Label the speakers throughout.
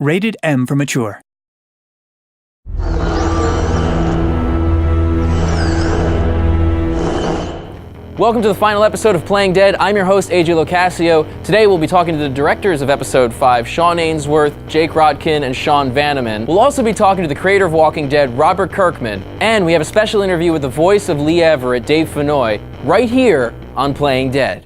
Speaker 1: Rated M for mature.
Speaker 2: Welcome to the final episode of Playing Dead. I'm your host, AJ Locascio. Today we'll be talking to the directors of episode 5, Sean Ainsworth, Jake Rotkin, and Sean Vanneman. We'll also be talking to the creator of Walking Dead, Robert Kirkman. And we have a special interview with the voice of Lee Everett, Dave Fennoy, right here on Playing Dead.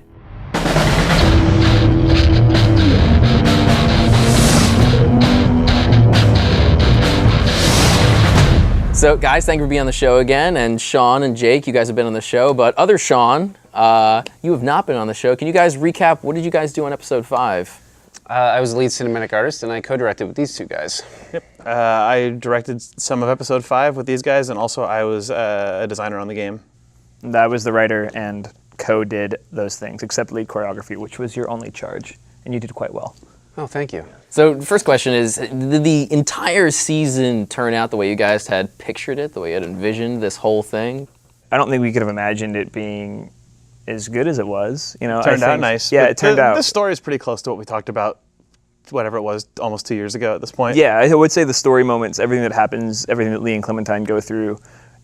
Speaker 2: So guys, thank you for being on the show again, and Sean and Jake, you guys have been on the show, but other Sean, you have not been on the show. Can you guys recap, what did you guys do on episode 5?
Speaker 3: I was the lead cinematic artist, and I co-directed with these two guys.
Speaker 4: Yep, I directed some of episode 5 with these guys, and also I was a designer on the game.
Speaker 5: I was the writer and co-did those things, except lead choreography, which was your only charge, and you did quite well.
Speaker 3: Oh, thank you.
Speaker 2: So the first question is, did the entire season turn out the way you guys had pictured it, the way you had envisioned this whole thing?
Speaker 5: I don't think we could have imagined it being as good as it was. You know,
Speaker 4: It turned out nice.
Speaker 5: Yeah, it turned out.
Speaker 4: The story is pretty close to what we talked about, whatever it was, almost 2 years ago at this point.
Speaker 5: Yeah, I would say the story moments, everything that happens, everything that Lee and Clementine go through,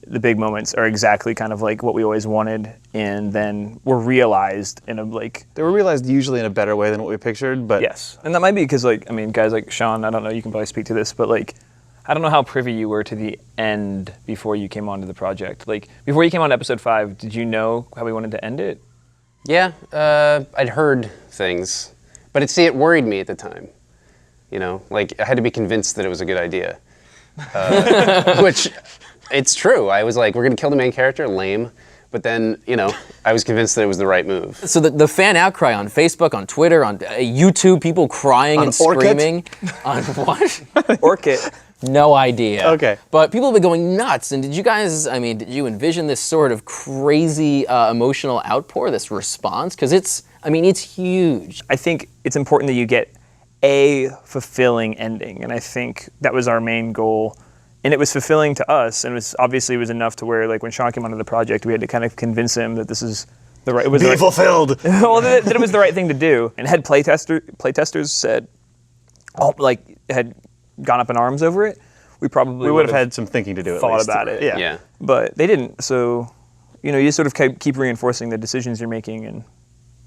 Speaker 5: the big moments are exactly kind of like what we always wanted, and then were realized in a like...
Speaker 4: They were realized usually in a better way than what we pictured, but...
Speaker 5: Yes, and that might be because, like, I mean, guys like Sean, I don't know, you can probably speak to this, but like, I don't know how privy you were to the end before you came onto the project. Like, before you came on to episode 5, did you know how we wanted to end it?
Speaker 3: Yeah, I'd heard things, but it worried me at the time. You know, like, I had to be convinced that it was a good idea. Which... It's true. I was like, we're going to kill the main character, lame. But then, you know, I was convinced that it was the right move.
Speaker 2: So the fan outcry on Facebook, on Twitter, on YouTube, people crying and screaming. On what?
Speaker 5: Orchid.
Speaker 2: No idea.
Speaker 4: Okay.
Speaker 2: But people have been going nuts. And did you guys, I mean, did you envision this sort of crazy emotional outpour, this response? Because it's huge.
Speaker 5: I think it's important that you get a fulfilling ending. And I think that was our main goal. And it was fulfilling to us, and it was enough to where, like, when Sean came onto the project, we had to kind of convince him that this is the right. It was
Speaker 4: fulfilled.
Speaker 5: Well, that it was the right thing to do. And had playtesters said, had gone up in arms over it, we would have
Speaker 4: had some thinking to do.
Speaker 5: Thought about it.
Speaker 3: Yeah.
Speaker 5: But they didn't. So, you know, you sort of keep reinforcing the decisions you're making, and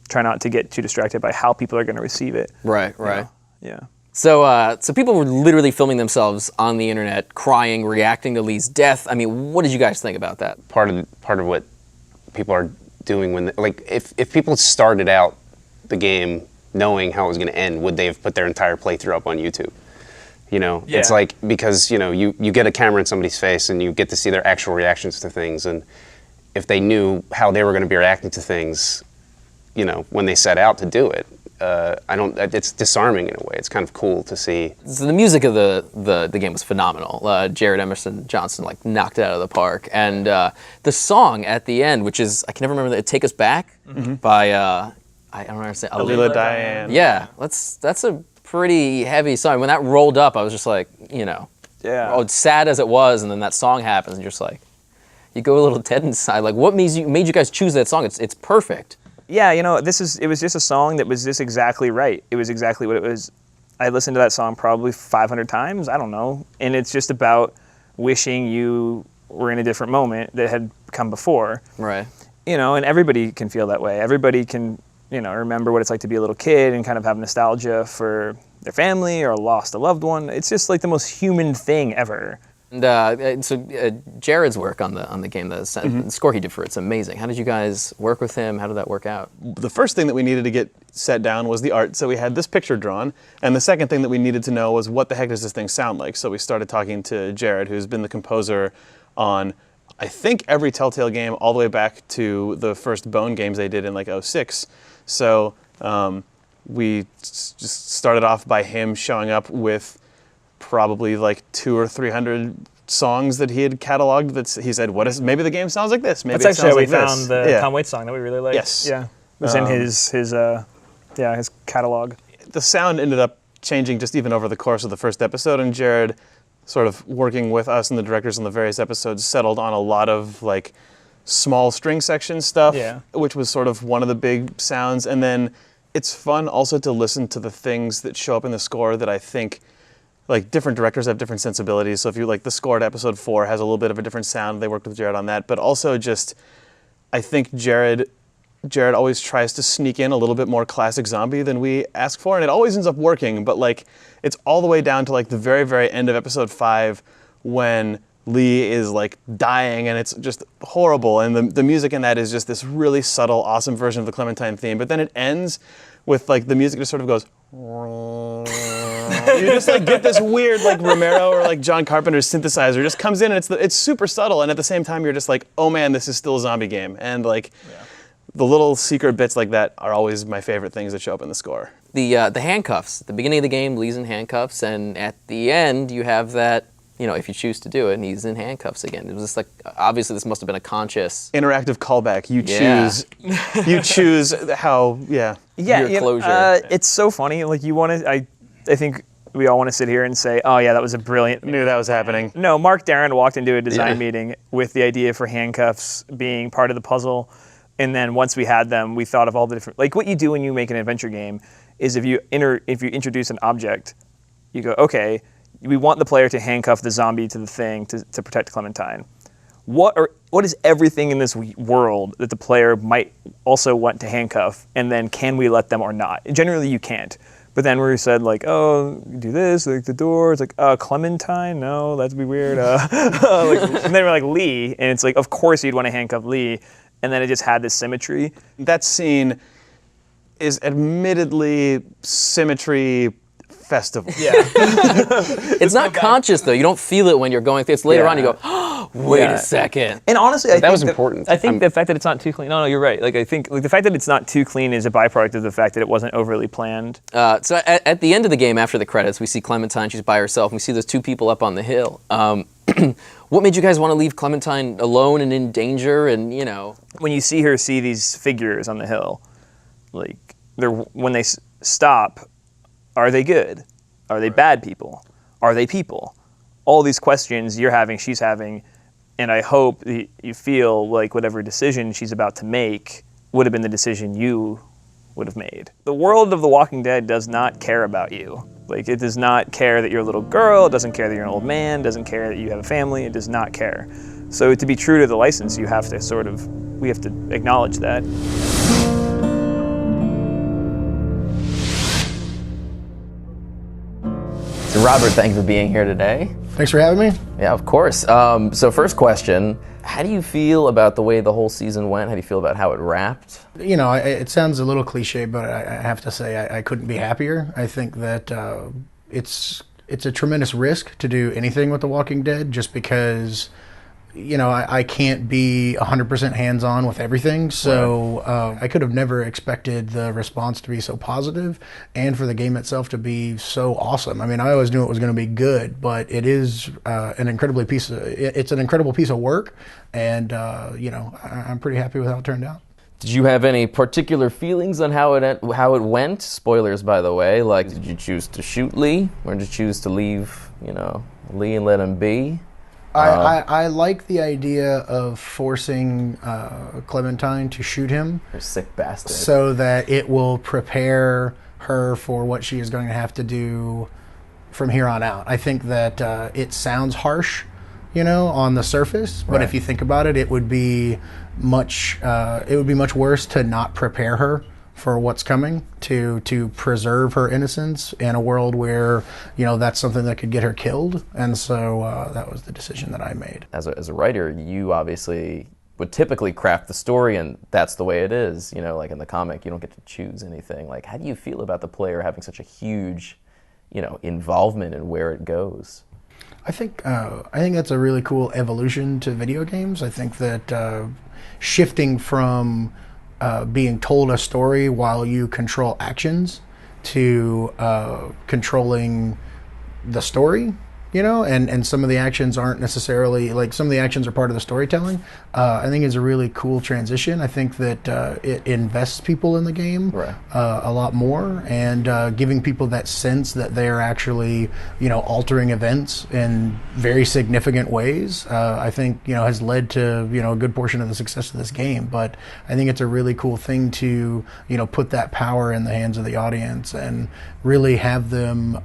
Speaker 5: try not to get too distracted by how people are going to receive it.
Speaker 2: Right.
Speaker 5: You know? Yeah.
Speaker 2: So people were literally filming themselves on the internet, crying, reacting to Lee's death. I mean, what did you guys think about that?
Speaker 3: Part of what people are doing when, if people started out the game knowing how it was going to end, would they have put their entire playthrough up on YouTube? You know,
Speaker 5: Yeah.
Speaker 3: It's like, because, you know, you get a camera in somebody's face and you get to see their actual reactions to things. And if they knew how they were going to be reacting to things, you know, when they set out to do it, it's disarming in a way. It's kind of cool to see.
Speaker 2: So the music of the game was phenomenal. Jared Emerson Johnson knocked it out of the park. And the song at the end, which is, I can never remember, Take Us Back by, I don't understand.
Speaker 4: Alila Diane.
Speaker 2: Yeah, that's a pretty heavy song. When that rolled up, I was just like, you know, sad as it was, and then that song happens, and you're just like, you go a little dead inside. Like, what made you guys choose that song? It's perfect.
Speaker 5: Yeah, you know, it was just a song that was just exactly right. It was exactly what it was. I listened to that song probably 500 times, I don't know. And it's just about wishing you were in a different moment that had come before.
Speaker 2: Right.
Speaker 5: You know, and everybody can feel that way. Everybody can, you know, remember what it's like to be a little kid and kind of have nostalgia for their family or lost a loved one. It's just like the most human thing ever.
Speaker 2: And so Jared's work on the game, the score he did for it's amazing. How did you guys work with him? How did that work out?
Speaker 4: The first thing that we needed to get set down was the art, so we had this picture drawn. And the second thing that we needed to know was, what the heck does this thing sound like? So we started talking to Jared, who's been the composer on, I think, every Telltale game all the way back to the first Bone games they did in like '06. So we just started off by him showing up with probably like 200 or 300 songs that he had cataloged. He said, maybe the game sounds like this. Maybe
Speaker 5: That's actually how we
Speaker 4: like
Speaker 5: found the Tom Waits song that we really liked.
Speaker 4: Yes.
Speaker 5: Yeah. It was in his catalog.
Speaker 4: The sound ended up changing just even over the course of the first episode, and Jared, sort of working with us and the directors on the various episodes, settled on a lot of like small string section stuff, which was sort of one of the big sounds. And then it's fun also to listen to the things that show up in the score that I think like different directors have different sensibilities. So if you like the score to episode 4 has a little bit of a different sound. They worked with Jared on that, but also just I think Jared always tries to sneak in a little bit more classic zombie than we ask for, and it always ends up working. But like it's all the way down to like the very, very end of episode 5 when Lee is like dying and it's just horrible, and the music in that is just this really subtle, awesome version of the Clementine theme. But then it ends with like the music just sort of goes. You just like get this weird like Romero or like John Carpenter's synthesizer just comes in, and it's super subtle, and at the same time you're just like, oh man, this is still a zombie game. And like the little secret bits like that are always my favorite things that show up in the score.
Speaker 2: The handcuffs. At the beginning of the game, Lee's in handcuffs, and at the end you have that. You know, if you choose to do it, and he's in handcuffs again. It was just like, obviously this must have been a conscious...
Speaker 4: interactive callback. You choose how,
Speaker 5: Yeah,
Speaker 2: your closure.
Speaker 5: it's so funny. Like you want to, I think we all want to sit here and say, oh yeah, that was a brilliant...
Speaker 4: knew that was happening.
Speaker 5: No, Mark Darren walked into a design meeting with the idea for handcuffs being part of the puzzle. And then once we had them, we thought of all the different... Like what you do when you make an adventure game is if you introduce an object, you go, okay, we want the player to handcuff the zombie to the thing to protect Clementine. What is everything in this world that the player might also want to handcuff, and then can we let them or not? Generally, you can't. But then we said like, oh, do this, like the door. It's like, Clementine? No, that'd be weird. And then we're like, Lee, and it's like, of course you'd want to handcuff Lee. And then it just had this symmetry.
Speaker 4: That scene is admittedly symmetry festival.
Speaker 5: Yeah.
Speaker 2: It's not conscious though. You don't feel it when you're going through. It's later on you go, oh, wait a second.
Speaker 5: And honestly, I
Speaker 3: that
Speaker 5: think
Speaker 3: was important.
Speaker 5: I think the fact that it's not too clean. No, you're right. Like I think like the fact that it's not too clean is a byproduct of the fact that it wasn't overly planned.
Speaker 2: So at the end of the game, after the credits, we see Clementine. She's by herself. And we see those two people up on the hill. What made you guys want to leave Clementine alone and in danger? And you know,
Speaker 5: when you see her see these figures on the hill, like when they stop. Are they good? Are they bad people? Are they people? All these questions you're having, she's having, and I hope you feel like whatever decision she's about to make would have been the decision you would have made. The world of The Walking Dead does not care about you. Like, it does not care that you're a little girl, it doesn't care that you're an old man, it doesn't care that you have a family, it does not care. So to be true to the license, we have to acknowledge that.
Speaker 2: So Robert, thank you for being here today.
Speaker 1: Thanks for having me.
Speaker 2: Yeah, of course. So first question, how do you feel about the way the whole season went? How do you feel about how it wrapped?
Speaker 1: You know, it sounds a little cliche, but I have to say I couldn't be happier. I think that it's a tremendous risk to do anything with The Walking Dead just because, you know, I can't be 100% hands-on with everything, so I could have never expected the response to be so positive and for the game itself to be so awesome. I mean, I always knew it was going to be good, but it is an incredible piece of work, and you know, I'm pretty happy with how it turned out.
Speaker 2: Did you have any particular feelings on how it went? Spoilers, by the way. Like, did you choose to shoot Lee, or did you choose to leave, you know, Lee and let him be?
Speaker 1: I like the idea of forcing Clementine to shoot him.
Speaker 2: You're a sick bastard.
Speaker 1: So that it will prepare her for what she is going to have to do from here on out. I think that it sounds harsh, you know, on the surface, but if you think about it, it would be much worse to not prepare her for what's coming, to preserve her innocence in a world where, you know, that's something that could get her killed. And so that was the decision that I made.
Speaker 2: As a writer, you obviously would typically craft the story, and that's the way it is. You know, like in the comic, you don't get to choose anything. Like, how do you feel about the player having such a huge, you know, involvement in where it goes?
Speaker 1: I think that's a really cool evolution to video games. I think that shifting from being told a story while you control actions to controlling the story, you know, and some of the actions aren't necessarily, like, some of the actions are part of the storytelling. I think it's a really cool transition. I think that it invests people in the game a lot more, and giving people that sense that they're actually, you know, altering events in very significant ways, I think, you know, has led to, you know, a good portion of the success of this game. But I think it's a really cool thing to, you know, put that power in the hands of the audience and really have them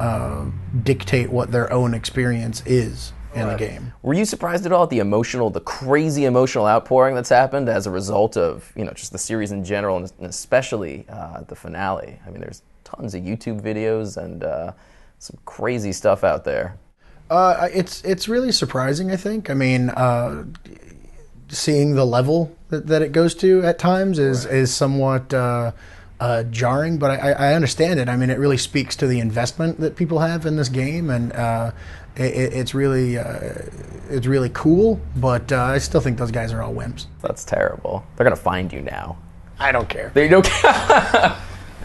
Speaker 1: dictate what their own experience is in the game.
Speaker 2: Were you surprised at all at the crazy emotional outpouring that's happened as a result of, just the series in general, and especially the finale? I mean, there's tons of YouTube videos and some crazy stuff out there.
Speaker 1: It's really surprising, I think. I mean, seeing the level that it goes to at times is somewhat jarring, but I understand it. I mean, it really speaks to the investment that people have in this game, and it's really cool. But I still think those guys are all wimps.
Speaker 2: That's terrible. They're gonna find you now.
Speaker 1: I don't care.
Speaker 2: They don't care.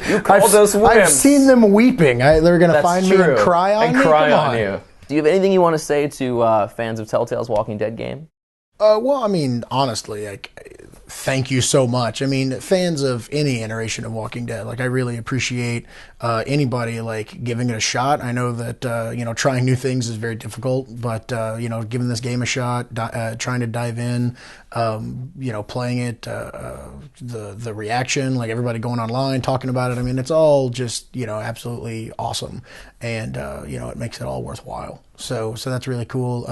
Speaker 2: You called those wimps.
Speaker 1: I've seen them weeping. They're gonna find me and cry on me.
Speaker 2: Cry
Speaker 1: Come
Speaker 2: on you. Do you have anything you want to say to fans of Telltale's Walking Dead game?
Speaker 1: Well, I mean, honestly, thank you so much. I mean, fans of any iteration of Walking Dead, I really appreciate anybody giving it a shot. I know that trying new things is very difficult, but giving this game a shot, trying to dive in, playing it, the reaction, everybody going online talking about it. I mean, it's all just absolutely awesome, and it makes it all worthwhile. So that's really cool.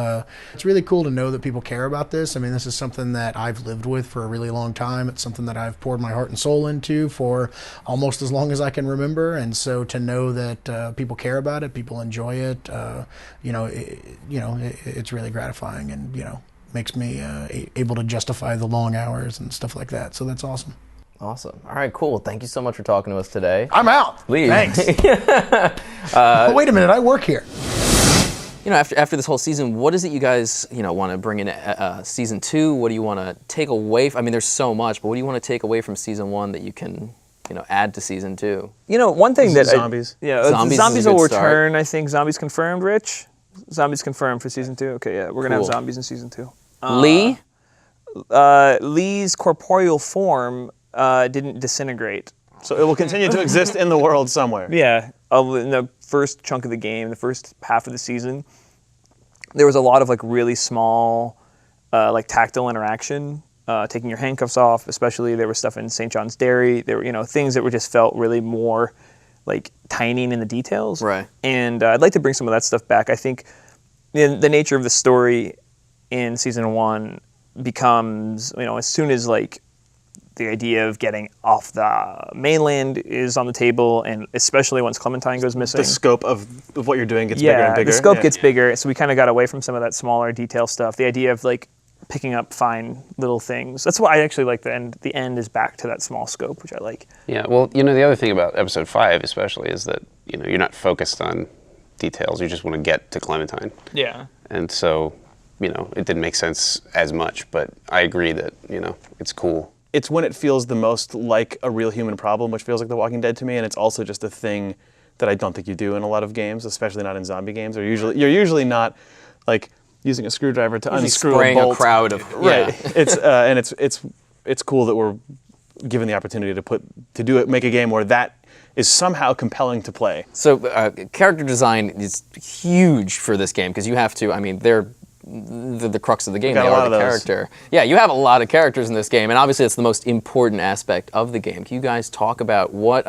Speaker 1: It's really cool to know that people care about this. I mean, this is something that I've lived with for a really long time. It's something that I've poured my heart and soul into for almost as long as I can remember. And so to know that people care about it, people enjoy it, it's really gratifying, and makes me able to justify the long hours and stuff like that. So that's awesome.
Speaker 2: Awesome. All right, cool. Thank you so much for talking to us today.
Speaker 1: I'm out.
Speaker 2: Leave.
Speaker 1: Thanks. Wait a minute. I work here.
Speaker 2: After this whole season, what is it you guys, want to bring in season 2? What do you want to take away? I mean, there's so much, but what do you want to take away from season 1 that you can, add to season 2?
Speaker 5: One thing that
Speaker 4: zombies.
Speaker 5: Zombies will return. I think zombies confirmed. Rich, zombies confirmed for season 2. Okay, yeah, we're gonna have zombies in season 2.
Speaker 2: Lee,
Speaker 5: Lee's corporeal form didn't disintegrate.
Speaker 4: So it will continue to exist in the world somewhere.
Speaker 5: Yeah, in the first chunk of the game, the first half of the season, there was a lot of really small, tactile interaction. Taking your handcuffs off, especially there was stuff in St. John's Dairy. There were things that were just felt really more tiny in the details.
Speaker 2: Right.
Speaker 5: And I'd like to bring some of that stuff back. I think the nature of the story in season 1 becomes as soon as the idea of getting off the mainland is on the table, and especially once Clementine goes missing.
Speaker 4: The scope of what you're doing gets bigger and bigger.
Speaker 5: The scope gets bigger, so we kind of got away from some of that smaller detail stuff. The idea of picking up fine little things. That's why I actually like the end. The end is back to that small scope, which I like.
Speaker 3: Yeah, well, the other thing about episode 5 especially is that, you're not focused on details. You just want to get to Clementine.
Speaker 5: Yeah.
Speaker 3: And so, it didn't make sense as much, but I agree that, it's cool.
Speaker 4: It's when it feels the most like a real human problem, which feels like The Walking Dead to me, and it's also just a thing that I don't think you do in a lot of games, especially not in zombie games. You're usually not using a screwdriver to unscrew
Speaker 2: spraying
Speaker 4: a bolt.
Speaker 2: A crowd of
Speaker 4: right. It's and it's cool that we're given the opportunity to make a game where that is somehow compelling to play.
Speaker 2: So character design is huge for this game because you have to. I mean, they're the crux of the game. They are the character. Yeah, you have a lot of characters in this game, and obviously it's the most important aspect of the game. Can you guys talk about what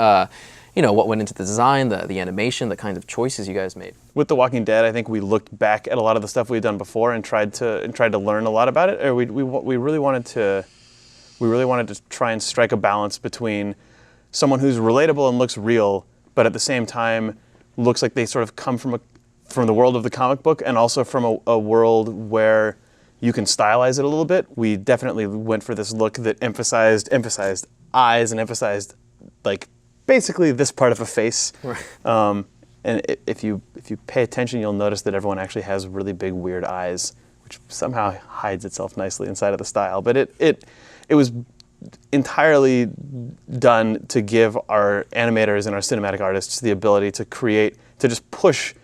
Speaker 2: what went into the design, the animation, the kinds of choices you guys made?
Speaker 4: With The Walking Dead, I think we looked back at a lot of the stuff we'd done before and tried to learn a lot about it. Or we really wanted to try and strike a balance between someone who's relatable and looks real, but at the same time looks like they sort of come from the world of the comic book and also from a world where you can stylize it a little bit. We definitely went for this look that emphasized eyes and emphasized basically this part of a face. Right. And if you pay attention, you'll notice that everyone actually has really big weird eyes, which somehow hides itself nicely inside of the style. But it was entirely done to give our animators and our cinematic artists the ability to just push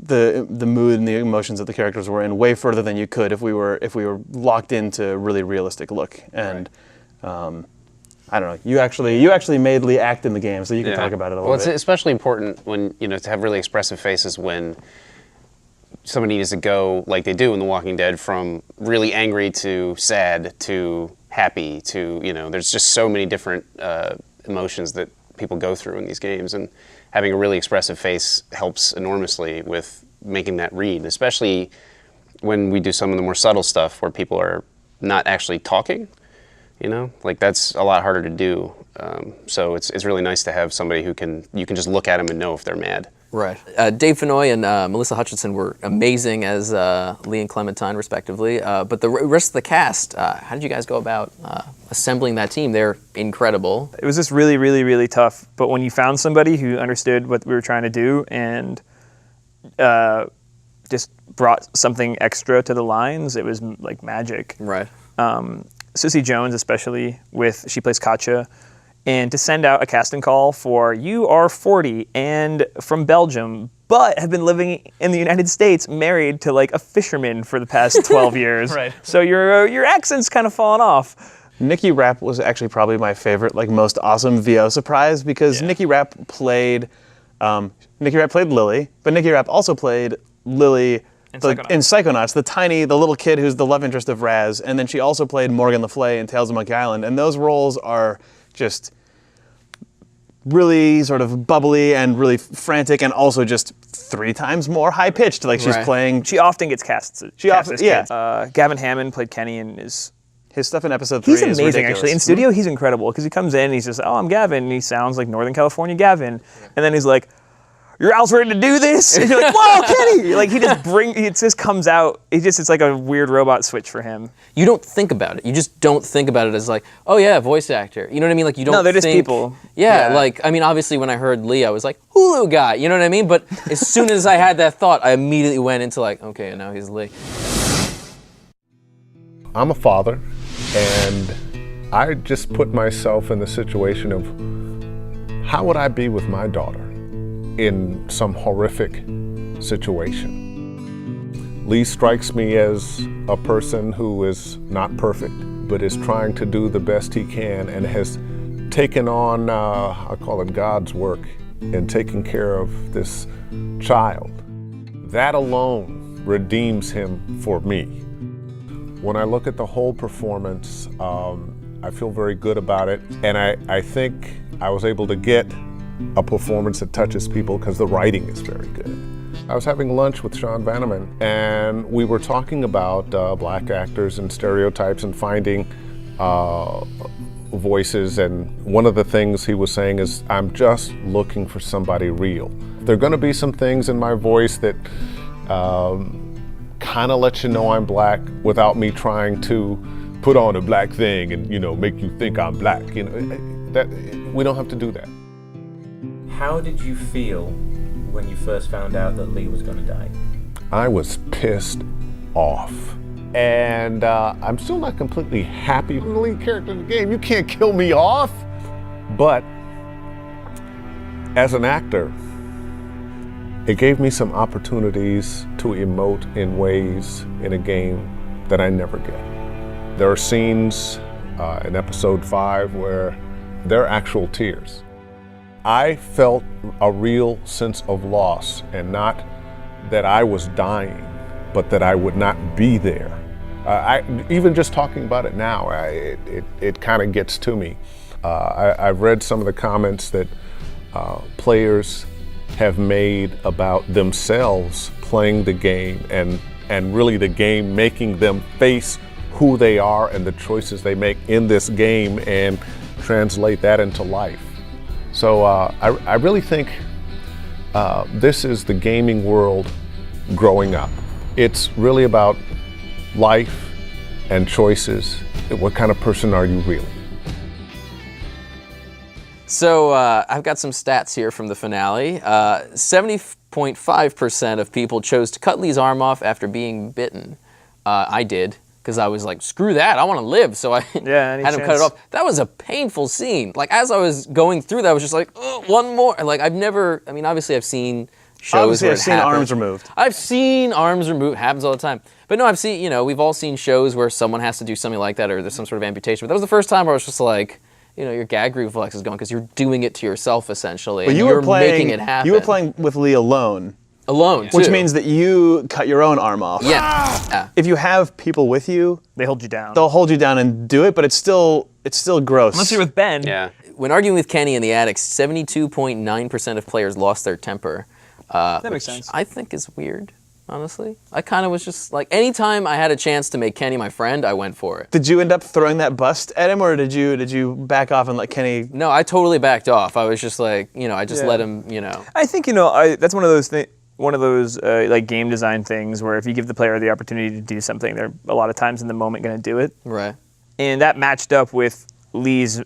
Speaker 4: the mood and the emotions that the characters were in way further than you could if we were locked into a really realistic look. And I don't know. You actually made Lee act in the game, so you can talk about it a little bit.
Speaker 3: Well, it's especially important when to have really expressive faces when somebody needs to go like they do in The Walking Dead from really angry to sad to happy to there's just so many different emotions that people go through in these games, and having a really expressive face helps enormously with making that read, especially when we do some of the more subtle stuff where people are not actually talking, you know, like that's a lot harder to do. So it's really nice to have somebody you can just look at them and know if they're mad.
Speaker 2: Right. Dave Fennoy and Melissa Hutchinson were amazing as Lee and Clementine, respectively. But the rest of the cast, how did you guys go about assembling that team? They're incredible.
Speaker 5: It was just really, really, really tough. But when you found somebody who understood what we were trying to do and just brought something extra to the lines, it was like magic.
Speaker 2: Right.
Speaker 5: Sissy Jones, especially, she plays Katja. And to send out a casting call for, you are 40 and from Belgium, but have been living in the United States, married to like a fisherman for the past 12 years.
Speaker 4: Right.
Speaker 5: So your accent's kind of fallen off.
Speaker 4: Nikki Rapp was actually probably my favorite, like most awesome VO surprise, because Nikki Rapp played Lily, but Nikki Rapp also played Lily in Psychonauts, the little kid who's the love interest of Raz, and then she also played Morgan Le Fay in Tales of Monkey Island, and those roles are just really sort of bubbly and really frantic, and also just 3 times more high pitched. Like she's playing.
Speaker 5: She often gets cast. Gavin Hammond played Kenny in his
Speaker 4: stuff in episode 3.
Speaker 5: He's
Speaker 4: is
Speaker 5: amazing,
Speaker 4: ridiculous.
Speaker 5: actually. In studio, he's incredible because he comes in and he's just, oh, I'm Gavin, and he sounds like Northern California Gavin, and then he's like, your Al's ready to do this? And you're like, whoa, Kenny! Like, it just comes out, it's like a weird robot switch for him.
Speaker 2: You don't think about it. You just don't think about it as like, oh yeah, voice actor. You know what I mean? Like you don't.
Speaker 5: No, they're
Speaker 2: think,
Speaker 5: just people.
Speaker 2: Yeah, like I mean, obviously when I heard Lee, I was like, Hulu guy. You know what I mean? But as soon as I had that thought, I immediately went into like, okay, now he's Lee.
Speaker 6: I'm a father, and I just put myself in the situation of how would I be with my daughter in some horrific situation. Lee strikes me as a person who is not perfect, but is trying to do the best he can and has taken on, I call it God's work, in taking care of this child. That alone redeems him for me. When I look at the whole performance, I feel very good about it, and I think I was able to get a performance that touches people because the writing is very good. I was having lunch with Sean Vanneman, and we were talking about black actors and stereotypes and finding voices, and one of the things he was saying is, I'm just looking for somebody real. There are going to be some things in my voice that kind of let you know I'm black without me trying to put on a black thing and, you know, make you think I'm black. You know, that we don't have to do that.
Speaker 7: How did you feel when you first found out that Lee was going to die?
Speaker 6: I was pissed off. And I'm still not completely happy with the lead character in the game. You can't kill me off. But as an actor, it gave me some opportunities to emote in ways in a game that I never get. There are scenes in episode 5 where there are actual tears. I felt a real sense of loss, and not that I was dying, but that I would not be there. Even just talking about it now, it kind of gets to me. I've read some of the comments that players have made about themselves playing the game, and really the game making them face who they are and the choices they make in this game and translate that into life. So I really think this is the gaming world growing up. It's really about life and choices. What kind of person are you really?
Speaker 2: So I've got some stats here from the finale. 70.5% of people chose to cut Lee's arm off after being bitten. I did, because I was like, screw that, I want to live, so I had him cut it off. That was a painful scene. Like, as I was going through that, I was just like, oh, one more. And, like, obviously I've seen shows where
Speaker 4: I've seen arms removed.
Speaker 2: I've seen arms removed, happens all the time. But no, we've all seen shows where someone has to do something like that, or there's some sort of amputation. But that was the first time where I was just like, your gag reflex is going, because you're doing it to yourself, essentially.
Speaker 4: But
Speaker 2: you're making it happen.
Speaker 4: You were playing with Lee alone.
Speaker 2: Alone, too.
Speaker 4: Which means that you cut your own arm off.
Speaker 2: Yeah.
Speaker 4: If you have people with you,
Speaker 5: They hold you down.
Speaker 4: they'll hold you down and do it, but it's still gross.
Speaker 5: Unless you're with Ben.
Speaker 3: Yeah.
Speaker 2: when arguing with Kenny in the attic, 72.9% of players lost their temper.
Speaker 5: That makes sense.
Speaker 2: I think is weird, honestly. I kind of was just like, anytime I had a chance to make Kenny my friend, I went for it.
Speaker 4: Did you end up throwing that bust at him, or did you back off and let Kenny?
Speaker 2: No, I totally backed off. I was just like, I just let him,
Speaker 5: I think that's one of those like game design things where if you give the player the opportunity to do something, they're a lot of times in the moment going to do it.
Speaker 2: Right.
Speaker 5: And that matched up with Lee's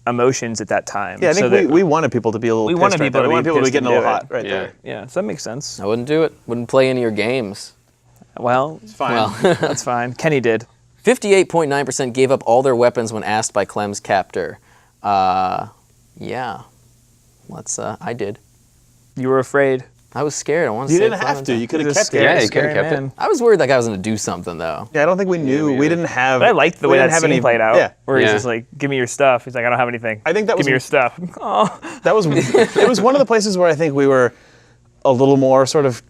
Speaker 5: emotions at that time.
Speaker 4: Yeah, I think we wanted people to be a little.
Speaker 5: We
Speaker 4: pissed
Speaker 5: wanted
Speaker 4: right
Speaker 5: people
Speaker 4: there.
Speaker 5: to
Speaker 4: We
Speaker 5: be
Speaker 4: wanted people to be
Speaker 5: pissed
Speaker 4: getting a
Speaker 5: and
Speaker 4: little
Speaker 5: do
Speaker 4: hot
Speaker 5: it.
Speaker 4: right there.
Speaker 5: Yeah, so that makes sense.
Speaker 2: I wouldn't do it. Wouldn't play any of your games.
Speaker 5: Well,
Speaker 4: It's fine.
Speaker 2: Well,
Speaker 5: that's fine. Kenny did.
Speaker 2: 58.9% gave up all their weapons when asked by Clem's captor. Yeah. I did.
Speaker 5: You were afraid.
Speaker 2: I was scared. I wanted to
Speaker 4: You
Speaker 2: save
Speaker 4: didn't have to.
Speaker 2: Clementine.
Speaker 4: You could have
Speaker 5: He's a
Speaker 4: kept
Speaker 5: scary,
Speaker 4: it.
Speaker 3: Yeah, you
Speaker 5: scary
Speaker 3: could've kept it.
Speaker 5: man.
Speaker 2: I was worried that guy was going to do something, though.
Speaker 4: Yeah, I don't think we knew. We didn't have.
Speaker 5: But I liked the way
Speaker 4: we
Speaker 5: that
Speaker 4: didn't have
Speaker 5: scene
Speaker 4: any
Speaker 5: played out.
Speaker 4: Yeah,
Speaker 5: Where he's
Speaker 3: Yeah.
Speaker 5: just like, give me your stuff. He's like, I don't have anything.
Speaker 4: I think that
Speaker 5: Give
Speaker 4: was
Speaker 5: me your stuff. Oh.
Speaker 4: that was it was one of the places where I think we were a little more sort of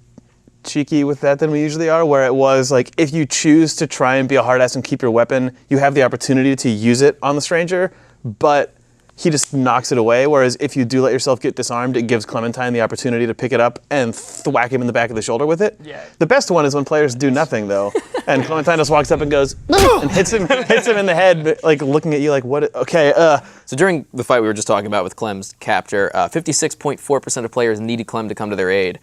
Speaker 4: cheeky with that than we usually are, where it was like, if you choose to try and be a hard ass and keep your weapon, you have the opportunity to use it on the stranger, but he just knocks it away. Whereas if you do let yourself get disarmed, it gives Clementine the opportunity to pick it up and whack him in the back of the shoulder with it.
Speaker 5: Yeah.
Speaker 4: The best one is when players do nothing though, and Clementine just walks up and goes and hits him in the head, like looking at you like, what? Okay.
Speaker 2: So during the fight we were just talking about with Clem's capture, 56.4% of players needed Clem to come to their aid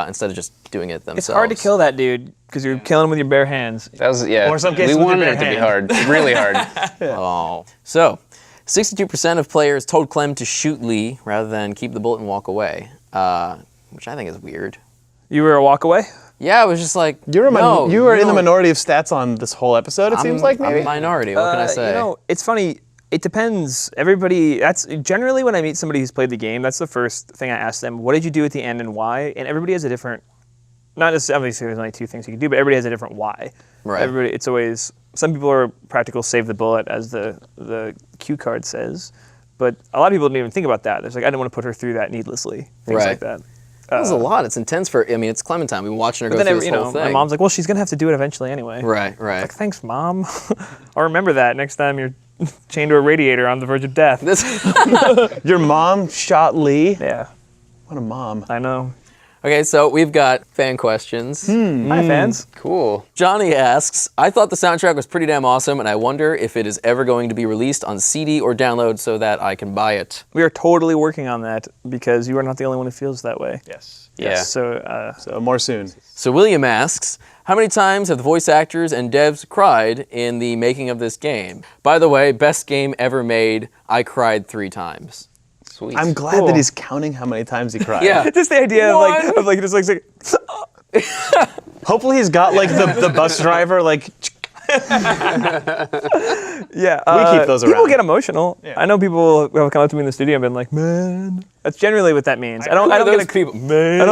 Speaker 2: instead of just doing it themselves.
Speaker 5: It's hard to kill that dude because you're killing him with your bare hands.
Speaker 3: That was, yeah.
Speaker 4: Or some cases
Speaker 3: we
Speaker 4: with your
Speaker 3: wanted
Speaker 4: bare
Speaker 3: it to be
Speaker 4: hand.
Speaker 3: hard, really hard.
Speaker 2: Oh. So, 62% of players told Clem to shoot Lee rather than keep the bullet and walk away, which I think is weird.
Speaker 5: You were a walk away?
Speaker 2: Yeah, I was just like,
Speaker 4: You were
Speaker 2: no,
Speaker 4: you were in the
Speaker 2: don't-
Speaker 4: minority of stats on this whole episode. It seems like
Speaker 2: I'm
Speaker 4: maybe.
Speaker 2: a minority. What can I say?
Speaker 5: It's funny. It depends. That's generally when I meet somebody who's played the game, that's the first thing I ask them. What did you do at the end and why? And everybody has a different, not necessarily there's only two things you can do, but everybody has a different why.
Speaker 2: Right.
Speaker 5: Everybody, it's always, some people are practical save the bullet, as the cue card says. But a lot of people didn't even think about that. There's like, I didn't want to put her through that needlessly. Things
Speaker 2: Right.
Speaker 5: like that.
Speaker 2: That was a lot. It's intense it's Clementine. We've been watching her
Speaker 5: But
Speaker 2: go
Speaker 5: then,
Speaker 2: through this whole thing.
Speaker 5: my mom's like, well, she's going to have to do it eventually anyway.
Speaker 2: Right.
Speaker 5: Like, thanks, Mom. I'll remember that next time you're chained to a radiator on the verge of death.
Speaker 4: Your mom shot Lee.
Speaker 5: Yeah,
Speaker 4: What a mom.
Speaker 5: I know.
Speaker 2: Okay, so we've got fan questions.
Speaker 5: Hi, fans.
Speaker 3: Cool.
Speaker 2: Johnny asks, I thought the soundtrack was pretty damn awesome, and I wonder if it is ever going to be released on CD or download so that I can buy it.
Speaker 5: We are totally working on that because you are not the only one who feels that way.
Speaker 4: Yes.
Speaker 3: Yeah.
Speaker 5: So,
Speaker 4: So more soon.
Speaker 2: So William asks, how many times have the voice actors and devs cried in the making of this game? By the way, best game ever made, I cried 3 times.
Speaker 3: Sweet.
Speaker 4: I'm glad
Speaker 5: Cool.
Speaker 4: that he's counting how many times he cried.
Speaker 2: Yeah.
Speaker 5: just the idea of like just like
Speaker 4: Hopefully he's got like the bus driver like.
Speaker 5: yeah.
Speaker 4: We keep those
Speaker 5: People
Speaker 4: around.
Speaker 5: get emotional. I know people have come up to me in the studio and been like, "Man." That's generally what that means. I don't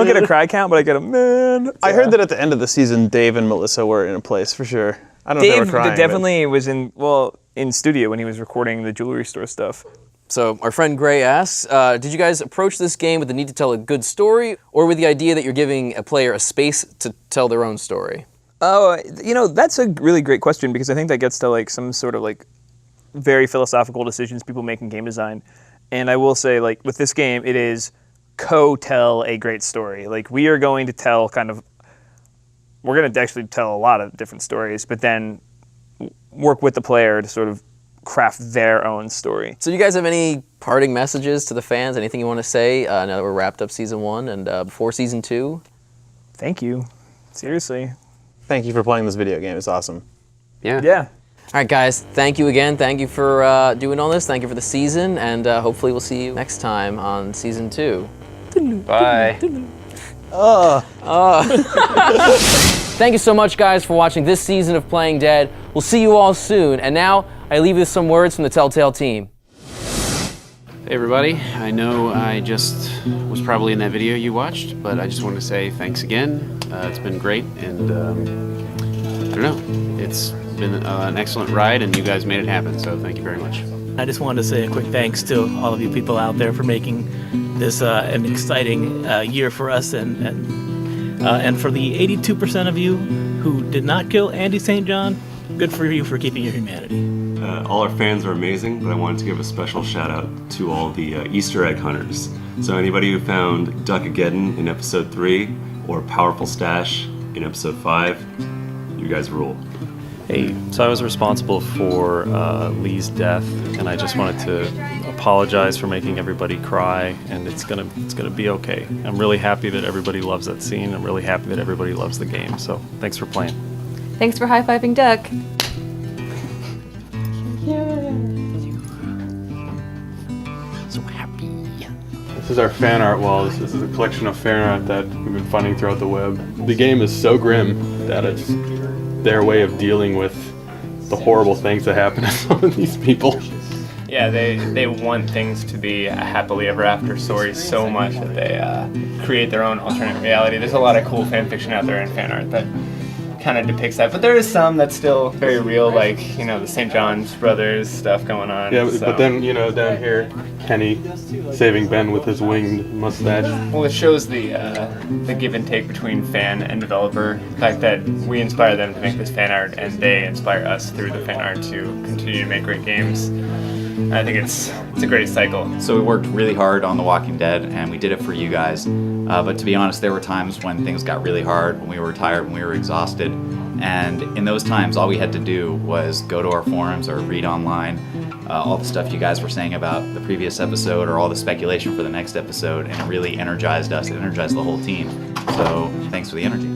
Speaker 5: get a cry count, but I get a man.
Speaker 4: I heard that at the end of the season, Dave and Melissa were in a place for sure. I don't know if they
Speaker 5: Dave
Speaker 4: were crying. but-
Speaker 5: definitely was in studio when he was recording the jewelry store stuff.
Speaker 2: So our friend Gray asks, did you guys approach this game with the need to tell a good story, or with the idea that you're giving a player a space to tell their own story?
Speaker 5: Oh, that's a really great question because I think that gets to like some sort of like very philosophical decisions people make in game design. And I will say, like with this game, it is co-tell a great story. Like we are going to tell we're going to actually tell a lot of different stories, but then work with the player to sort of craft their own story.
Speaker 2: So do you guys have any parting messages to the fans? Anything you want to say now that we're wrapped up season 1 and before season 2?
Speaker 5: Thank you. Seriously.
Speaker 4: Thank you for playing this video game. It's awesome.
Speaker 3: Yeah.
Speaker 5: Yeah.
Speaker 2: All right, guys, thank you again. Thank you for doing all this. Thank you for the season, and hopefully we'll see you next time on season 2.
Speaker 3: Bye.
Speaker 2: Thank you so much, guys, for watching this season of Playing Dead. We'll see you all soon. And now, I leave you with some words from the Telltale team.
Speaker 8: Hey everybody, I know I just was probably in that video you watched, but I just want to say thanks again. It's been great, and I don't know, it's been an excellent ride, and you guys made it happen, so thank you very much.
Speaker 9: I just wanted to say a quick thanks to all of you people out there for making this an exciting year for us, and for the 82% of you who did not kill Andy St. John, good for you for keeping your humanity.
Speaker 10: All our fans are amazing, but I wanted to give a special shout out to all the Easter egg hunters. So anybody who found Duck-ageddon in episode 3 or Powerful Stash in episode 5, you guys rule.
Speaker 11: Hey, so I was responsible for Lee's death, and I just wanted to apologize for making everybody cry, and it's gonna be okay. I'm really happy that everybody loves that scene. I'm really happy that everybody loves the game. So thanks for playing.
Speaker 12: Thanks for high-fiving Duck.
Speaker 8: So happy.
Speaker 13: This is our fan art wall. This is a collection of fan art that we've been finding throughout the web. The game is so grim that it's their way of dealing with the horrible things that happen to some of these people.
Speaker 14: Yeah, they want things to be a happily ever after story so much that they create their own alternate reality. There's a lot of cool fan fiction out there and fan art that kind of depicts that, but there is some that's still very real, like, the St. John's Brothers stuff going on.
Speaker 13: Yeah,
Speaker 14: so.
Speaker 13: But then, down here, Kenny saving Ben with his winged mustache.
Speaker 14: Well, it shows the give and take between fan and developer. The fact that we inspire them to make this fan art, and they inspire us through the fan art to continue to make great games. I think it's a great cycle.
Speaker 15: So we worked really hard on The Walking Dead, and we did it for you guys. But to be honest, there were times when things got really hard, when we were tired, when we were exhausted. And in those times, all we had to do was go to our forums or read online all the stuff you guys were saying about the previous episode or all the speculation for the next episode, and it really energized us. It energized the whole team. So thanks for the energy.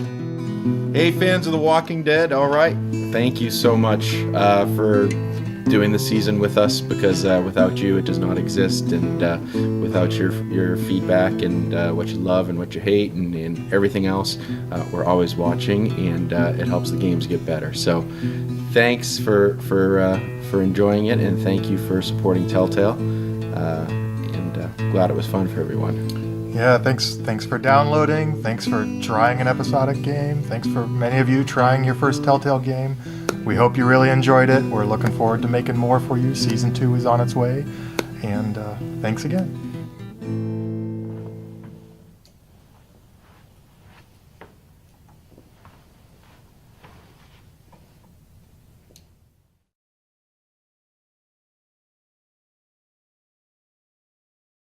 Speaker 16: Hey, fans of The Walking Dead, all right. Thank you so much for doing the season with us, because without you it does not exist, and without your feedback and what you love and what you hate and everything else, we're always watching, and it helps the games get better. So thanks for enjoying it, and thank you for supporting Telltale, and glad it was fun for everyone.
Speaker 17: Yeah, thanks for downloading, thanks for trying an episodic game, thanks for many of you trying your first Telltale game. We hope you really enjoyed it. We're looking forward to making more for you. Season 2 is on its way. And thanks again.